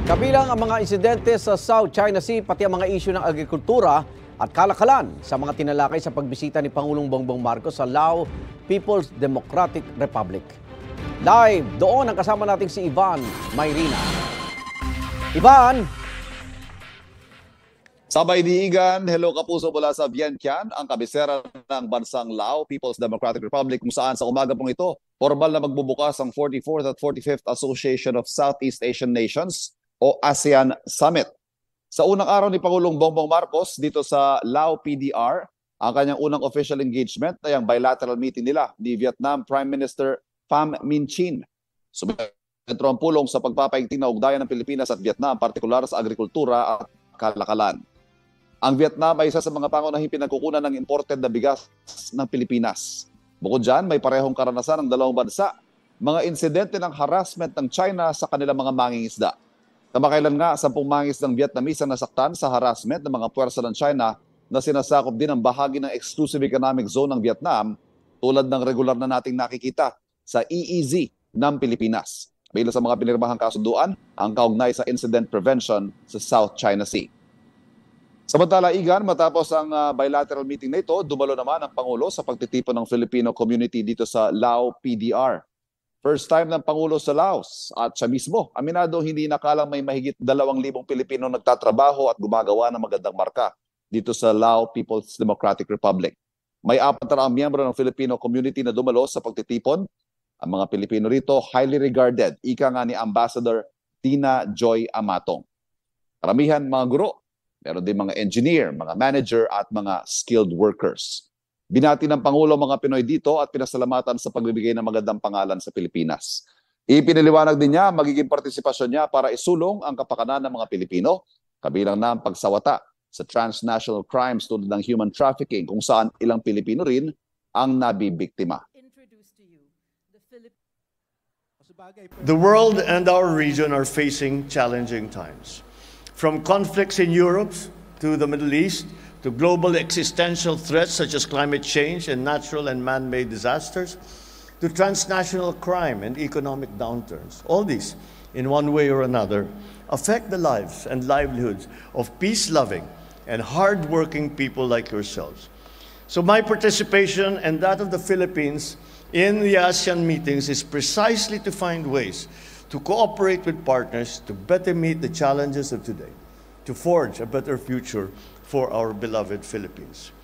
Kabilang ang mga insidente sa South China Sea pati ang mga isyu ng agrikultura at kalakalan sa mga tinalakay sa pagbisita ni Pangulong Bongbong Marcos sa Lao People's Democratic Republic. Live doon ang kasama natin si Ivan Mayrina. Ivan! Sabay ni Igan, hello kapuso mula sa Vientiane, ang kabisera ng bansang Lao People's Democratic Republic kung saan sa umaga pong ito, formal na magbubukas ang 44th at 45th Association of Southeast Asian Nations o ASEAN Summit. Sa unang araw ni Pangulong Bongbong Marcos dito sa Lao PDR, ang kanyang unang official engagement ay ang bilateral meeting nila ni Vietnam Prime Minister Pham Minh Chinh. Sentro ang pulong sa pagpapaigting na ugnayan ng Pilipinas at Vietnam, partikular sa agrikultura at kalakalan. Ang Vietnam ay isa sa mga pangunahing pinagkukunan ng imported na bigas ng Pilipinas. Bukod dyan, may parehong karanasan ng dalawang bansa, mga insidente ng harassment ng China sa kanilang mga mangingisda. Kamakailan nga, 10 mangis ng Vietnamese ang nasaktan sa harassment ng mga puwersa ng China na sinasakop din ang bahagi ng Exclusive Economic Zone ng Vietnam tulad ng regular na nating nakikita sa EEZ ng Pilipinas. Bilang sa mga pinirmahang kasunduan, ang kaugnay sa incident prevention sa South China Sea. Samantala, Igan, matapos ang bilateral meeting na ito, dumalo naman ang Pangulo sa pagtitipon ng Filipino community dito sa Lao PDR. First time ng Pangulo sa Laos at siya mismo, aminado hindi nakalang may mahigit 2,000 Pilipino nagtatrabaho at gumagawa ng magandang marka dito sa Lao People's Democratic Republic. May 4 miyembro ng Filipino community na dumalo sa pagtitipon. Ang mga Pilipino rito, highly regarded, ika nga ni Ambassador Tina Joy Amatong. Karamihan mga guro, meron din mga engineer, mga manager at mga skilled workers. Binati ng Pangulo mga Pinoy dito at pinasalamatan sa pagbibigay ng magandang pangalan sa Pilipinas. Ipiniliwanag din niya magiging partisipasyon niya para isulong ang kapakanan ng mga Pilipino, kabilang na ang pagsawata sa transnational crimes tulad ng human trafficking kung saan ilang Pilipino rin ang nabibiktima. The world and our region are facing challenging times. From conflicts in Europe to the Middle East, to global existential threats such as climate change and natural and man-made disasters, to transnational crime and economic downturns. All these, in one way or another, affect the lives and livelihoods of peace-loving and hard-working people like yourselves. So my participation and that of the Philippines in the ASEAN meetings is precisely to find ways to cooperate with partners to better meet the challenges of today, to forge a better future for our beloved Philippines.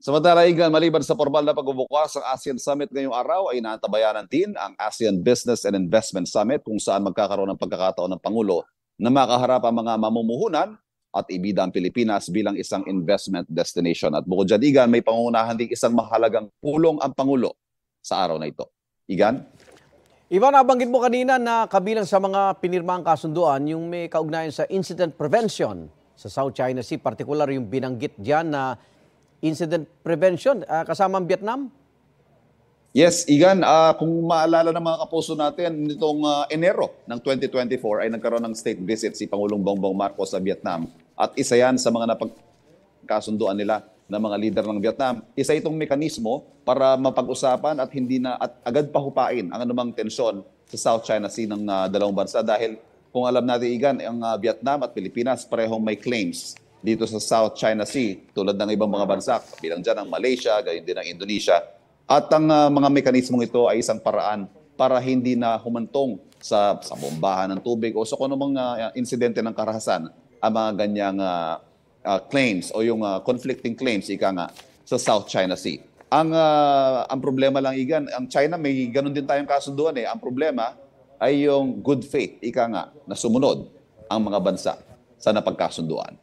Samantala, Igan, maliban sa formal na pagbubukas ang ASEAN Summit ngayong araw ay natabayanan din ang ASEAN Business and Investment Summit kung saan magkakaroon ng pagkakataon ng Pangulo na makaharap ang mga mamumuhunan at ibida ang Pilipinas bilang isang investment destination. At bukod dyan, Igan, may pangunahan din isang mahalagang pulong ang Pangulo sa araw na ito. Igan? Ivan, nabanggit mo kanina na kabilang sa mga pinirmahang kasunduan yung may kaugnayan sa incident prevention sa South China Sea, particular yung binanggit diyan na incident prevention kasama ang Vietnam? Yes, Igan, kung maalala ng mga kapuso natin, nitong Enero ng 2024 ay nagkaroon ng state visit si Pangulong Bongbong Marcos sa Vietnam. At isa yan sa mga napagkasunduan nila ng mga leader ng Vietnam. Isa itong mekanismo para mapag-usapan at hindi na at agad pahupain ang anumang tensyon sa South China Sea ng dalawang bansa dahil kung alam natin, Igan, ang Vietnam at Pilipinas parehong may claims dito sa South China Sea tulad ng ibang mga bansa, bilang dyan ang Malaysia, gayon din ang Indonesia. At ang mga mekanismong ito ay isang paraan para hindi na humantong sa bombahan ng tubig o sa kung anumang insidente ng karahasan ang mga ganyang claims o yung conflicting claims, ika nga, sa South China Sea. Ang problema lang, Igan, ang China may ganun din tayong kasunduan eh. Ang problema ay yung good faith, ika nga, na sumunod ang mga bansa sa napagkasunduan.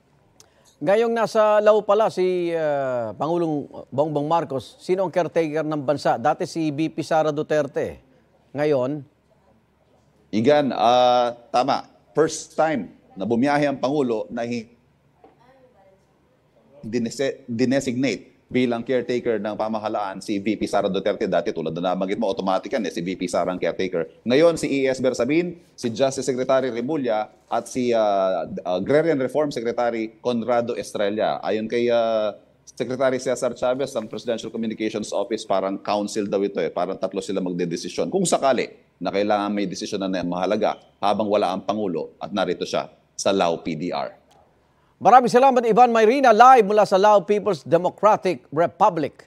Ngayong nasa Lao pala si Pangulong Bongbong Marcos, sino ang caretaker ng bansa? Dati si VP Sara Duterte. Ngayon? Igan, tama. First time na bumiyahe ang Pangulo na dinesignate bilang caretaker ng pamahalaan si VP Sara Duterte. Dati tulad na nabanggit mo, automatic yan si VP Sara ang caretaker. Ngayon si E.S. Bersabin, si Justice Secretary Remulla at si Agrarian Reform Secretary Conrado Estrella. Ayon kay Secretary Cesar Chavez, ang Presidential Communications Office, parang council daw ito Parang tatlo sila magdedesisyon. Kung sakali na kailangan may desisyon na mahalaga habang wala ang Pangulo at narito siya sa Lao PDR. Maraming salamat, Ivan Mayrina, live mula sa Lao People's Democratic Republic.